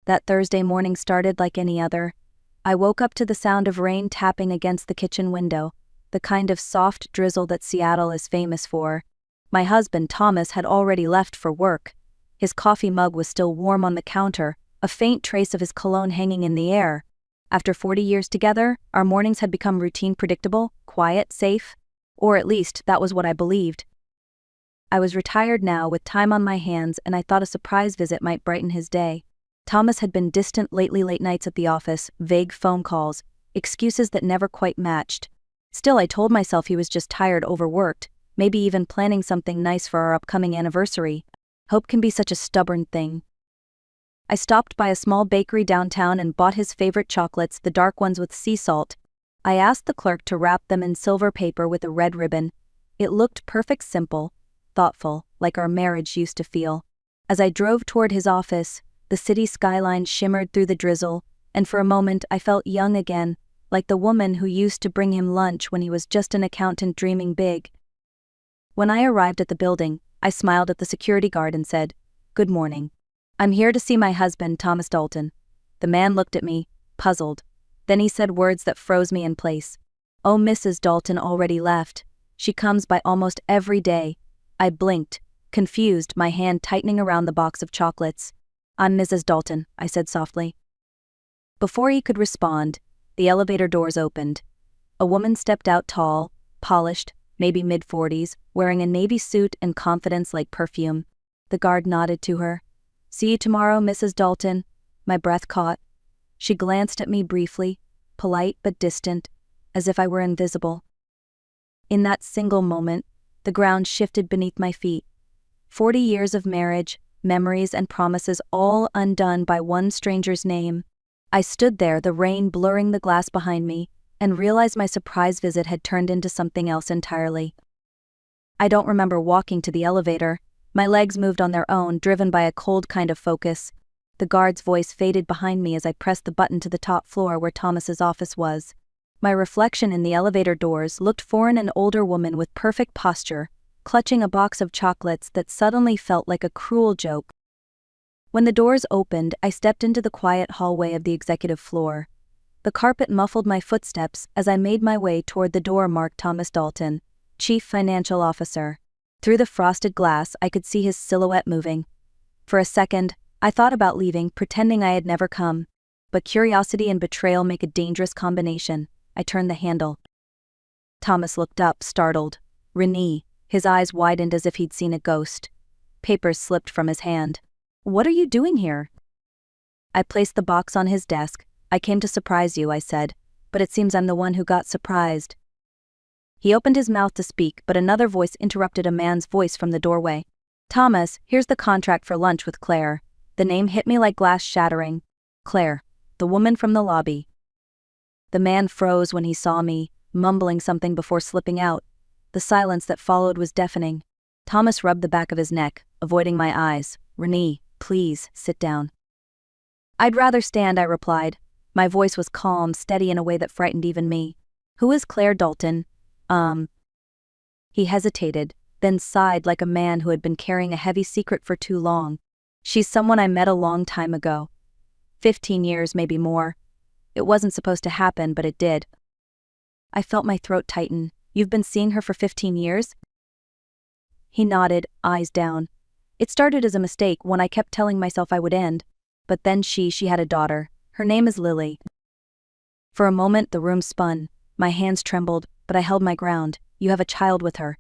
That Thursday morning started like any other. I woke up to the sound of rain tapping against the kitchen window, the kind of soft drizzle that Seattle is famous for. My husband, Thomas, had already left for work. His coffee mug was still warm on the counter, a faint trace of his cologne hanging in the air. After 40 years together, our mornings had become routine, predictable, quiet, safe. Or at least, that was what I believed. I was retired now with time on my hands, and I thought a surprise visit might brighten his day. Thomas had been distant lately, late nights at the office, vague phone calls, excuses that never quite matched. Still, I told myself he was just tired, overworked, maybe even planning something nice for our upcoming anniversary. Hope can be such a stubborn thing. I stopped by a small bakery downtown and bought his favorite chocolates, the dark ones with sea salt. I asked the clerk to wrap them in silver paper with a red ribbon. It looked perfect, simple, thoughtful, like our marriage used to feel. As I drove toward his office, the city skyline shimmered through the drizzle, and for a moment I felt young again, like the woman who used to bring him lunch when he was just an accountant dreaming big. When I arrived at the building, I smiled at the security guard and said, "Good morning. I'm here to see my husband, Thomas Dalton." The man looked at me, puzzled. Then he said words that froze me in place. "Oh, Mrs. Dalton already left. She comes by almost every day." I blinked, confused, my hand tightening around the box of chocolates. "I'm Mrs. Dalton," I said softly. Before he could respond, the elevator doors opened. A woman stepped out, tall, polished, maybe mid-40s, wearing a navy suit and confidence like perfume. The guard nodded to her. "See you tomorrow, Mrs. Dalton." My breath caught. She glanced at me briefly, polite but distant, as if I were invisible. In that single moment, the ground shifted beneath my feet. 40 years of marriage, memories and promises all undone by one stranger's name. I stood there, the rain blurring the glass behind me, and realized my surprise visit had turned into something else entirely. I don't remember walking to the elevator. My legs moved on their own, driven by a cold kind of focus. The guard's voice faded behind me as I pressed the button to the top floor where Thomas's office was. My reflection in the elevator doors looked foreign, an older woman with perfect posture, clutching a box of chocolates that suddenly felt like a cruel joke. When the doors opened, I stepped into the quiet hallway of the executive floor. The carpet muffled my footsteps as I made my way toward the door marked Thomas Dalton, Chief Financial Officer. Through the frosted glass, I could see his silhouette moving. For a second, I thought about leaving, pretending I had never come. But curiosity and betrayal make a dangerous combination. I turned the handle. Thomas looked up, startled. "Renee." His eyes widened as if he'd seen a ghost. Papers slipped from his hand. "What are you doing here?" I placed the box on his desk. "I came to surprise you," I said, "but it seems I'm the one who got surprised." He opened his mouth to speak, but another voice interrupted, a man's voice from the doorway. "Thomas, here's the contract for lunch with Claire." The name hit me like glass shattering. Claire, the woman from the lobby. The man froze when he saw me, mumbling something before slipping out. The silence that followed was deafening. Thomas rubbed the back of his neck, avoiding my eyes. "Renee, please, sit down." "I'd rather stand," I replied. My voice was calm, steady in a way that frightened even me. "Who is Claire Dalton?" He hesitated, then sighed like a man who had been carrying a heavy secret for too long. "She's someone I met a long time ago. 15 years, maybe more. It wasn't supposed to happen, but it did." I felt my throat tighten. "You've been seeing her for 15 years? He nodded, eyes down. "It started as a mistake, one I kept telling myself I would end. But then she had a daughter. Her name is Lily." For a moment the room spun. My hands trembled, but I held my ground. "You have a child with her."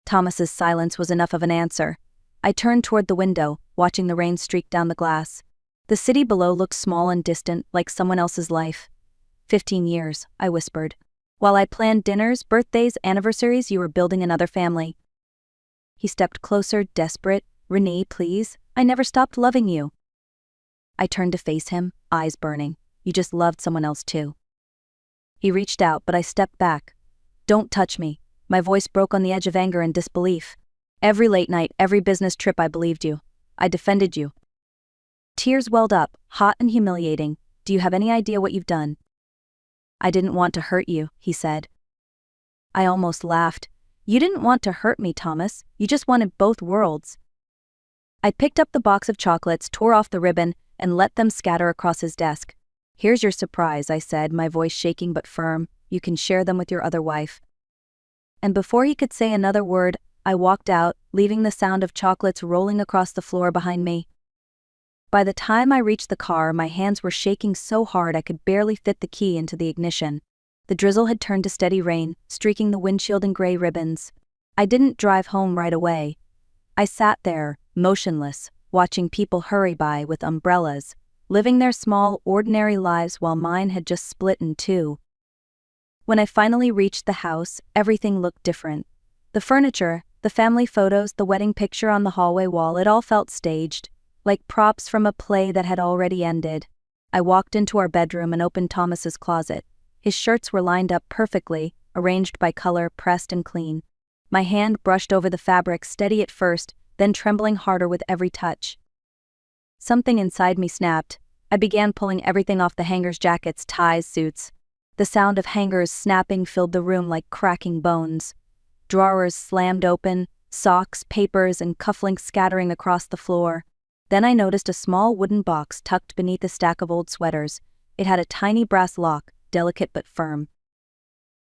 Thomas's silence was enough of an answer. I turned toward the window, watching the rain streak down the glass. The city below looked small and distant, like someone else's life. 15 years, I whispered. "While I planned dinners, birthdays, anniversaries, you were building another family." He stepped closer, desperate. "Renee, please, I never stopped loving you." I turned to face him, eyes burning. "You just loved someone else too." He reached out, but I stepped back. "Don't touch me." My voice broke on the edge of anger and disbelief. "Every late night, every business trip, I believed you. I defended you." Tears welled up, hot and humiliating. "Do you have any idea what you've done?" "I didn't want to hurt you," he said. I almost laughed. "You didn't want to hurt me, Thomas. You just wanted both worlds." I picked up the box of chocolates, tore off the ribbon, and let them scatter across his desk. "Here's your surprise," I said, my voice shaking but firm. "You can share them with your other wife." And before he could say another word, I walked out, leaving the sound of chocolates rolling across the floor behind me. By the time I reached the car, my hands were shaking so hard I could barely fit the key into the ignition. The drizzle had turned to steady rain, streaking the windshield in gray ribbons. I didn't drive home right away. I sat there, motionless, watching people hurry by with umbrellas, living their small, ordinary lives while mine had just split in two. When I finally reached the house, everything looked different. The furniture, the family photos, the wedding picture on the hallway wall, it all felt staged, like props from a play that had already ended. I walked into our bedroom and opened Thomas's closet. His shirts were lined up perfectly, arranged by color, pressed and clean. My hand brushed over the fabric, steady at first, then trembling harder with every touch. Something inside me snapped. I began pulling everything off the hangers, jackets, ties, suits. The sound of hangers snapping filled the room like cracking bones. Drawers slammed open, socks, papers, and cufflinks scattering across the floor. Then I noticed a small wooden box tucked beneath a stack of old sweaters. It had a tiny brass lock, delicate but firm.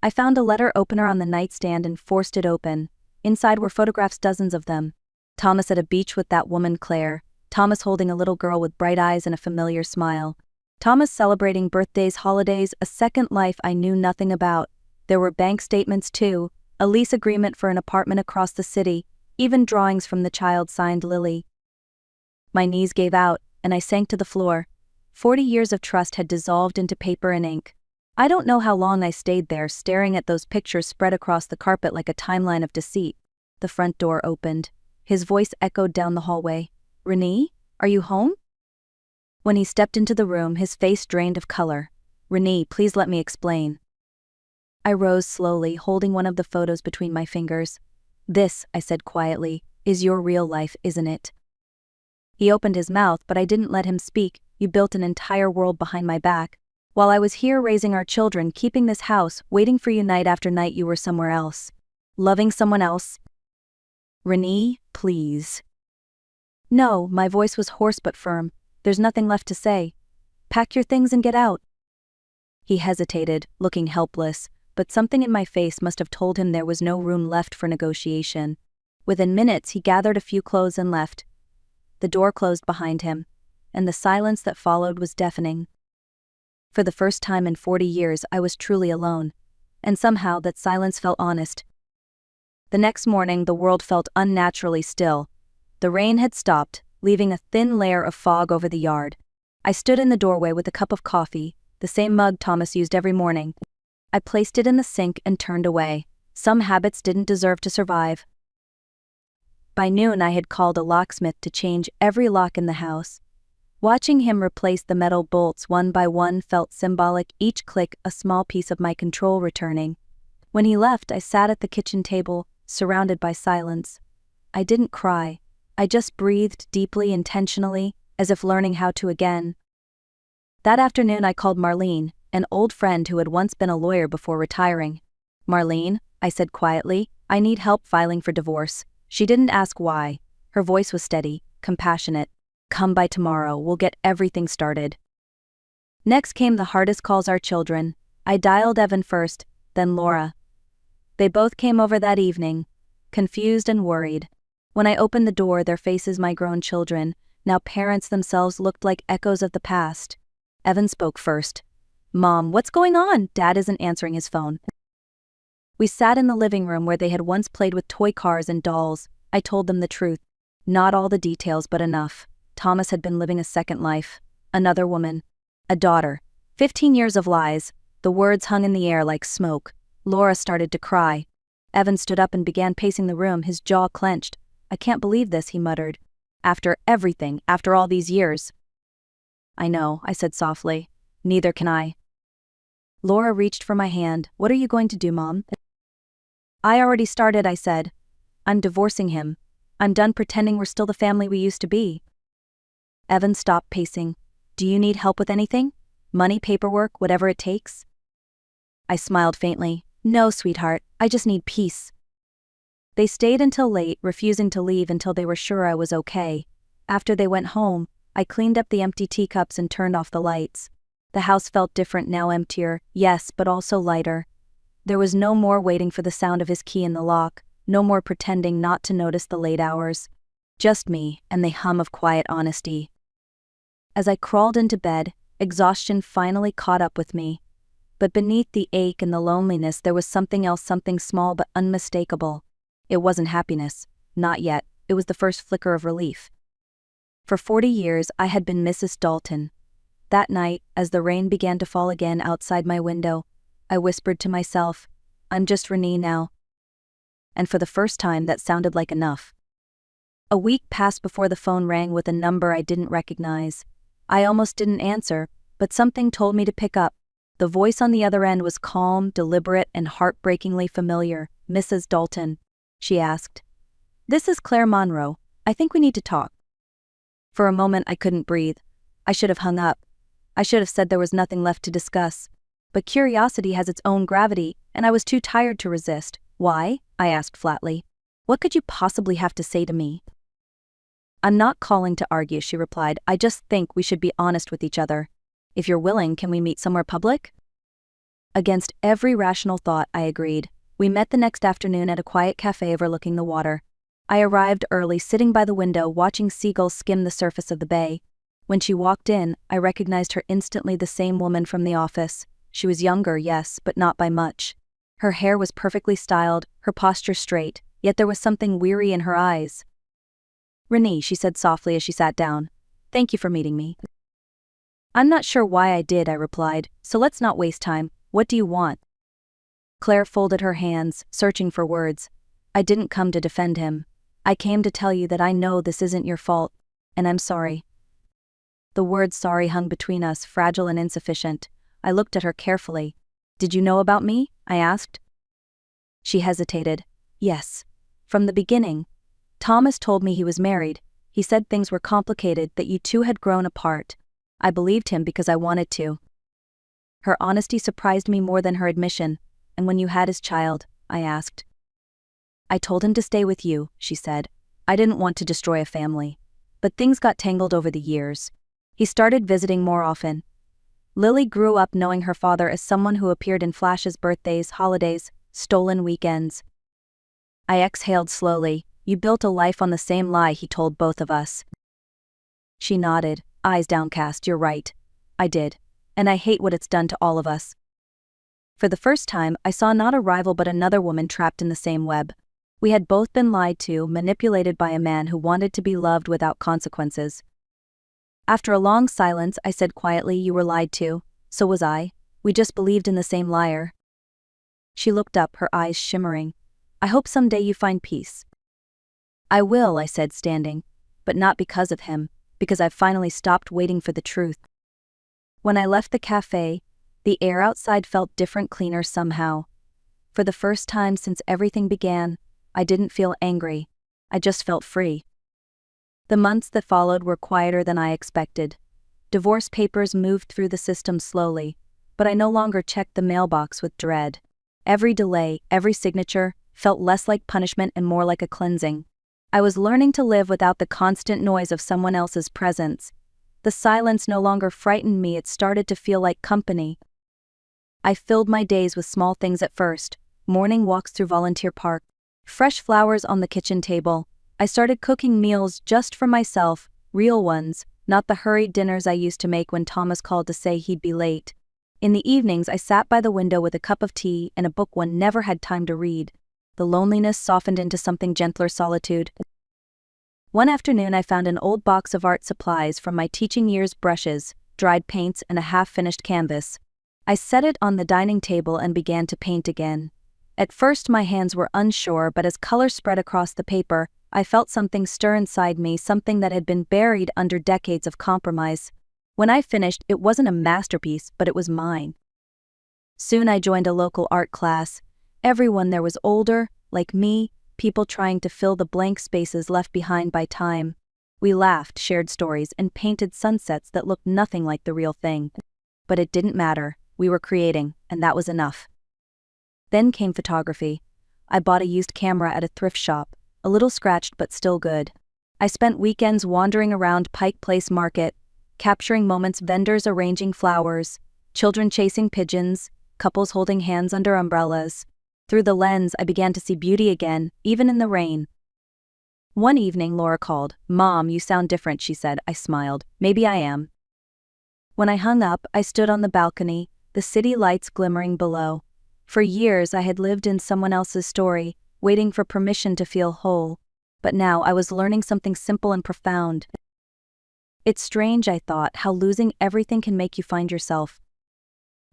I found a letter opener on the nightstand and forced it open. Inside were photographs, dozens of them. Thomas at a beach with that woman Claire. Thomas holding a little girl with bright eyes and a familiar smile. Thomas celebrating birthdays, holidays, a second life I knew nothing about. There were bank statements too, a lease agreement for an apartment across the city, even drawings from the child signed Lily. My knees gave out, and I sank to the floor. 40 years of trust had dissolved into paper and ink. I don't know how long I stayed there, staring at those pictures spread across the carpet like a timeline of deceit. The front door opened. His voice echoed down the hallway. "Renee, are you home?" When he stepped into the room, his face drained of color. "Renee, please let me explain." I rose slowly, holding one of the photos between my fingers. "This," I said quietly, "is your real life, isn't it?" He opened his mouth, but I didn't let him speak. "You built an entire world behind my back. While I was here raising our children, keeping this house, waiting for you night after night, you were somewhere else. Loving someone else." "Renee, please." "No," my voice was hoarse but firm. "There's nothing left to say. Pack your things and get out." He hesitated, looking helpless, but something in my face must have told him there was no room left for negotiation. Within minutes, he gathered a few clothes and left. The door closed behind him, and the silence that followed was deafening. For the first time in 40 years, I was truly alone, and somehow that silence felt honest. The next morning, the world felt unnaturally still. The rain had stopped, leaving a thin layer of fog over the yard. I stood in the doorway with a cup of coffee, the same mug Thomas used every morning. I placed it in the sink and turned away. Some habits didn't deserve to survive. By noon, I had called a locksmith to change every lock in the house. Watching him replace the metal bolts one by one felt symbolic, each click a small piece of my control returning. When he left, I sat at the kitchen table, surrounded by silence. I didn't cry. I just breathed deeply, intentionally, as if learning how to again. That afternoon, I called Marlene, an old friend who had once been a lawyer before retiring. "Marlene," I said quietly, "I need help filing for divorce." She didn't ask why. Her voice was steady, compassionate. "Come by tomorrow, we'll get everything started." Next came the hardest calls, our children. I dialed Evan first, then Laura. They both came over that evening, confused and worried. When I opened the door, their faces, my grown children, now parents themselves, looked like echoes of the past. Evan spoke first. "Mom, what's going on? Dad isn't answering his phone." We sat in the living room where they had once played with toy cars and dolls. I told them the truth. Not all the details, but enough. Thomas had been living a second life. Another woman. A daughter. 15 years of lies. The words hung in the air like smoke. Laura started to cry. Evan stood up and began pacing the room, his jaw clenched. "I can't believe this," he muttered. "After everything, after all these years." "I know," I said softly. "Neither can I." Laura reached for my hand. "What are you going to do, Mom?" "I already started," I said. "I'm divorcing him. I'm done pretending we're still the family we used to be." Evan stopped pacing. "Do you need help with anything? Money, paperwork, whatever it takes?" I smiled faintly. "No, sweetheart, I just need peace." They stayed until late, refusing to leave until they were sure I was okay. After they went home, I cleaned up the empty teacups and turned off the lights. The house felt different now, emptier, yes, but also lighter. There was no more waiting for the sound of his key in the lock, no more pretending not to notice the late hours. Just me and the hum of quiet honesty. As I crawled into bed, exhaustion finally caught up with me. But beneath the ache and the loneliness there was something else, something small but unmistakable. It wasn't happiness. Not yet. It was the first flicker of relief. For 40 years I had been Mrs. Dalton. That night, as the rain began to fall again outside my window, I whispered to myself, I'm just Renee now. And for the first time that sounded like enough. A week passed before the phone rang with a number I didn't recognize. I almost didn't answer, but something told me to pick up. The voice on the other end was calm, deliberate, and heartbreakingly familiar. Mrs. Dalton, she asked. This is Claire Monroe. I think we need to talk. For a moment I couldn't breathe. I should have hung up. I should have said there was nothing left to discuss. But curiosity has its own gravity, and I was too tired to resist. Why? I asked flatly. What could you possibly have to say to me? I'm not calling to argue, she replied. I just think we should be honest with each other. If you're willing, can we meet somewhere public? Against every rational thought, I agreed. We met the next afternoon at a quiet cafe overlooking the water. I arrived early, sitting by the window, watching seagulls skim the surface of the bay. When she walked in, I recognized her instantly, the same woman from the office. She was younger, yes, but not by much. Her hair was perfectly styled, her posture straight, yet there was something weary in her eyes. Renee, she said softly as she sat down. Thank you for meeting me. I'm not sure why I did, I replied, so let's not waste time. What do you want? Claire folded her hands, searching for words. I didn't come to defend him. I came to tell you that I know this isn't your fault, and I'm sorry. The word sorry hung between us, fragile and insufficient. I looked at her carefully. Did you know about me? I asked. She hesitated. Yes. From the beginning. Thomas told me he was married. He said things were complicated, that you two had grown apart. I believed him because I wanted to. Her honesty surprised me more than her admission. And when you had his child? I asked. I told him to stay with you, she said. I didn't want to destroy a family. But things got tangled over the years. He started visiting more often. Lily grew up knowing her father as someone who appeared in flashes, birthdays, holidays, stolen weekends. I exhaled slowly. You built a life on the same lie he told both of us. She nodded, eyes downcast. You're right. I did. And I hate what it's done to all of us. For the first time, I saw not a rival but another woman trapped in the same web. We had both been lied to, manipulated by a man who wanted to be loved without consequences. After a long silence, I said quietly, you were lied to. So was I. We just believed in the same liar. She looked up, her eyes shimmering. I hope someday you find peace. I will, I said, standing. But not because of him, because I've finally stopped waiting for the truth. When I left the cafe, the air outside felt different, cleaner somehow. For the first time since everything began, I didn't feel angry. I just felt free. The months that followed were quieter than I expected. Divorce papers moved through the system slowly, but I no longer checked the mailbox with dread. Every delay, every signature, felt less like punishment and more like a cleansing. I was learning to live without the constant noise of someone else's presence. The silence no longer frightened me, it started to feel like company. I filled my days with small things at first, morning walks through Volunteer Park, fresh flowers on the kitchen table. I started cooking meals just for myself, real ones, not the hurried dinners I used to make when Thomas called to say he'd be late. In the evenings I sat by the window with a cup of tea and a book one never had time to read. The loneliness softened into something gentler, solitude. One afternoon I found an old box of art supplies from my teaching years, brushes, dried paints, and a half-finished canvas. I set it on the dining table and began to paint again. At first my hands were unsure, but as color spread across the paper, I felt something stir inside me, something that had been buried under decades of compromise. When I finished, it wasn't a masterpiece, but it was mine. Soon I joined a local art class. Everyone there was older, like me, people trying to fill the blank spaces left behind by time. We laughed, shared stories, and painted sunsets that looked nothing like the real thing. But it didn't matter. We were creating, and that was enough. Then came photography. I bought a used camera at a thrift shop, a little scratched but still good. I spent weekends wandering around Pike Place Market, capturing moments, vendors arranging flowers, children chasing pigeons, couples holding hands under umbrellas. Through the lens, I began to see beauty again, even in the rain. One evening, Laura called. "Mom, you sound different," she said. I smiled. "Maybe I am." When I hung up, I stood on the balcony, the city lights glimmering below. For years, I had lived in someone else's story, waiting for permission to feel whole. But now I was learning something simple and profound. It's strange, I thought, how losing everything can make you find yourself.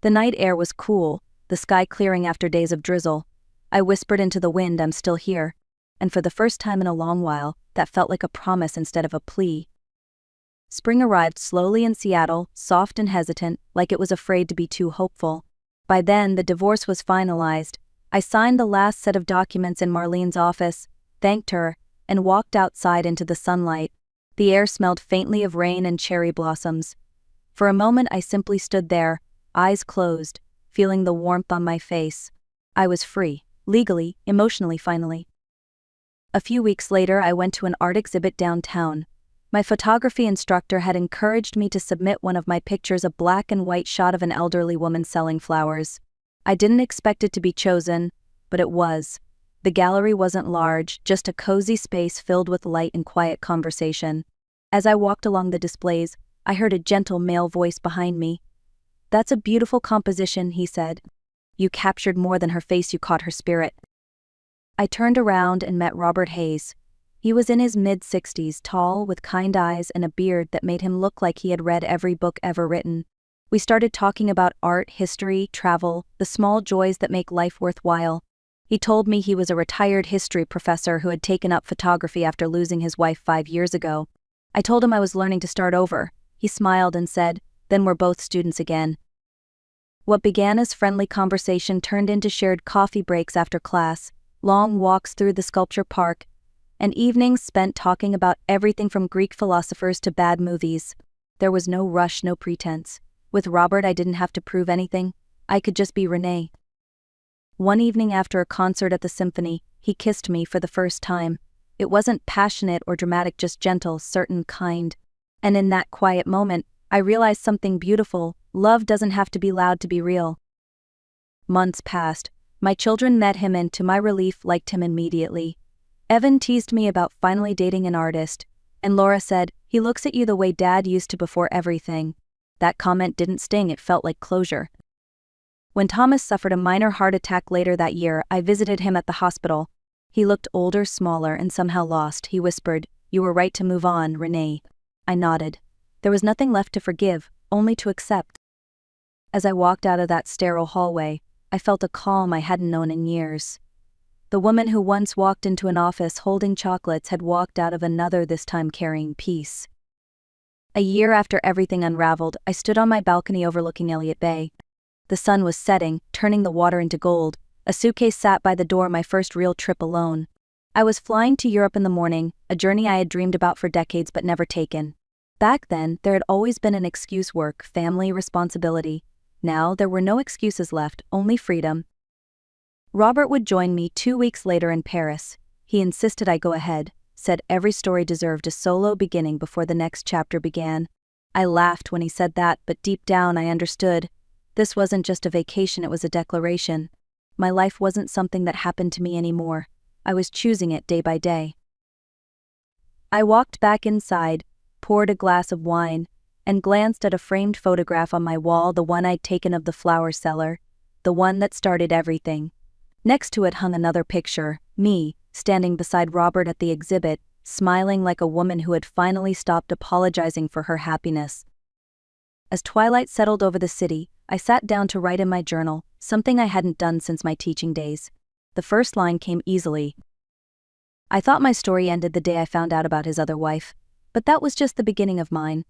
The night air was cool, the sky clearing after days of drizzle. I whispered into the wind, "I'm still here." And for the first time in a long while, that felt like a promise instead of a plea. Spring arrived slowly in Seattle, soft and hesitant, like it was afraid to be too hopeful. By then, the divorce was finalized. I signed the last set of documents in Marlene's office, thanked her, and walked outside into the sunlight. The air smelled faintly of rain and cherry blossoms. For a moment, I simply stood there, eyes closed, feeling the warmth on my face. I was free, legally, emotionally, finally. A few weeks later, I went to an art exhibit downtown. My photography instructor had encouraged me to submit one of my pictures, a black and white shot of an elderly woman selling flowers. I didn't expect it to be chosen, but it was. The gallery wasn't large, just a cozy space filled with light and quiet conversation. As I walked along the displays, I heard a gentle male voice behind me. "That's a beautiful composition," he said. "You captured more than her face, you caught her spirit." I turned around and met Robert Hayes. He was in his mid-60s, tall, with kind eyes and a beard that made him look like he had read every book ever written. We started talking about art, history, travel, the small joys that make life worthwhile. He told me he was a retired history professor who had taken up photography after losing his wife 5 years ago. I told him I was learning to start over. He smiled and said, "Then we're both students again." What began as friendly conversation turned into shared coffee breaks after class, long walks through the sculpture park, and evenings spent talking about everything from Greek philosophers to bad movies. There was no rush, no pretense. With Robert, I didn't have to prove anything. I could just be Renee. One evening after a concert at the symphony, he kissed me for the first time. It wasn't passionate or dramatic, just gentle, certain, kind. And in that quiet moment, I realized something beautiful. Love doesn't have to be loud to be real. Months passed. My children met him and, to my relief, liked him immediately. Evan teased me about finally dating an artist, and Laura said, "He looks at you the way Dad used to before everything." That comment didn't sting, it felt like closure. When Thomas suffered a minor heart attack later that year, I visited him at the hospital. He looked older, smaller, and somehow lost. He whispered, "You were right to move on, Renee." I nodded. There was nothing left to forgive, only to accept. As I walked out of that sterile hallway, I felt a calm I hadn't known in years. The woman who once walked into an office holding chocolates had walked out of another, this time carrying peace. A year after everything unraveled, I stood on my balcony overlooking Elliott Bay. The sun was setting, turning the water into gold. A suitcase sat by the door, my first real trip alone. I was flying to Europe in the morning, a journey I had dreamed about for decades but never taken. Back then, there had always been an excuse: work, family, responsibility. Now, there were no excuses left, only freedom. Robert would join me 2 weeks later in Paris. He insisted I go ahead, said every story deserved a solo beginning before the next chapter began. I laughed when he said that, but deep down I understood. This wasn't just a vacation, it was a declaration. My life wasn't something that happened to me anymore. I was choosing it day by day. I walked back inside, poured a glass of wine, and glanced at a framed photograph on my wall, the one I'd taken of the flower seller, the one that started everything. Next to it hung another picture, me, standing beside Robert at the exhibit, smiling like a woman who had finally stopped apologizing for her happiness. As twilight settled over the city, I sat down to write in my journal, something I hadn't done since my teaching days. The first line came easily. I thought my story ended the day I found out about his other wife, but that was just the beginning of mine.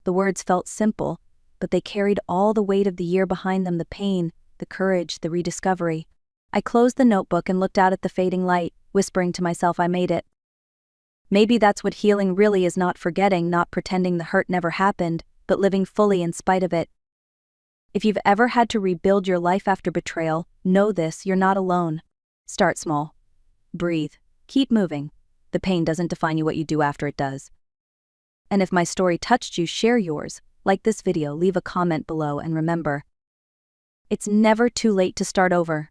The words felt simple, but they carried all the weight of the year behind them: the pain, the courage, the rediscovery. I closed the notebook and looked out at the fading light, whispering to myself, I made it. Maybe that's what healing really is: not forgetting, not pretending the hurt never happened, but living fully in spite of it. If you've ever had to rebuild your life after betrayal, know this: you're not alone. Start small. Breathe. Keep moving. The pain doesn't define you, what you do after it does. And if my story touched you, share yours, like this video, leave a comment below, and remember, it's never too late to start over.